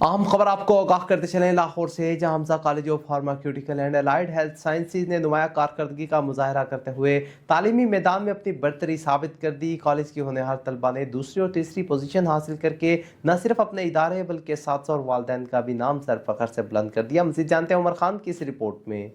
اہم خبر آپ کو آگاہ کرتے چلیں لاہور سے، جہاں Hamza college of pharmaceutical and allied health sciences نے نمایاں کارکردگی کا مظاہرہ کرتے ہوئے تعلیمی میدان میں اپنی برتری ثابت کر دی۔ کالج کی ہونہار طلبہ نے دوسری اور تیسری پوزیشن حاصل کر کے نہ صرف اپنے ادارے بلکہ اساتذہ اور والدین کا بھی نام سر فخر سے بلند کر دیا۔ مزید جانتے ہیں عمر خان کی اس رپورٹ میں۔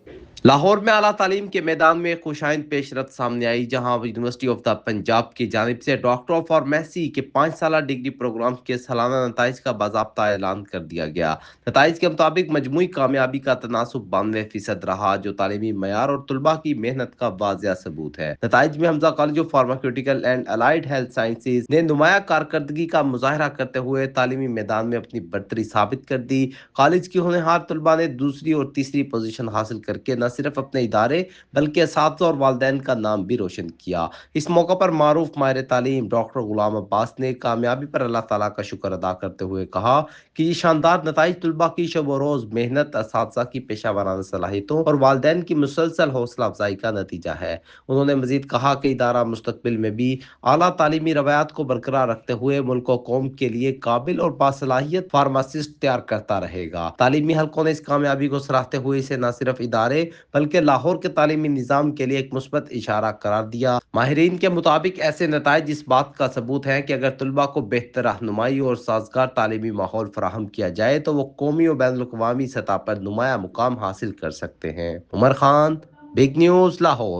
لاہور میں اعلیٰ تعلیم کے میدان میں خوشائند پیش رفت سامنے آئی، جہاں یونیورسٹی آف دا پنجاب کی جانب سے ڈاکٹر آف فارمیسی کے 5 سالہ ڈگری پروگرام کے سالانہ نتائج کا باضابطہ اعلان کر دیا گیا۔ نتائج کے مطابق مجموعی کامیابی کا تناسب 92% رہا، جو تعلیمی معیار اور طلباء کی محنت کا واضح ثبوت ہے۔ نتائج میں Hamza college of pharmaceutical and allied health sciences نے نمایاں کارکردگی کا مظاہرہ کرتے ہوئے تعلیمی میدان میں اپنی برتری ثابت کر دی۔ کالج کی ہونہار طلباء نے دوسری اور تیسری پوزیشن حاصل کر کے نہ صرف اپنے ادارے بلکہ اساتذہ اور والدین کا نام بھی روشن کیا۔ اس موقع پر معروف ماہر تعلیم ڈاکٹر غلام عباس نے کامیابی پر اللہ تعالیٰ کا شکر ادا کرتے ہوئے کہا کہ یہ شاندار نتائج طلباء کی شب و روز محنت، اساتذہ کی پیشہ ورانہ صلاحیتوں اور والدین کی مسلسل حوصلہ افزائی کا نتیجہ ہے۔ انہوں نے مزید کہا کہ ادارہ مستقبل میں بھی اعلیٰ تعلیمی روایات کو برقرار رکھتے ہوئے ملک و قوم کے لیے قابل اور باصلاحیت فارماسسٹ تیار کرتا رہے گا۔ تعلیمی حلقوں نے اس کامیابی کو سراہتے ہوئے اسے نہ صرف ادارے بلکہ لاہور کے تعلیمی نظام کے لیے ایک مثبت اشارہ قرار دیا۔ ماہرین کے مطابق ایسے نتائج اس بات کا ثبوت ہیں کہ اگر طلباء کو بہتر رہنمائی اور سازگار تعلیمی ماحول فراہم کیا جائے تو وہ قومی اور بین الاقوامی سطح پر نمایاں مقام حاصل کر سکتے ہیں۔ عمر خان، بگ نیوز، لاہور۔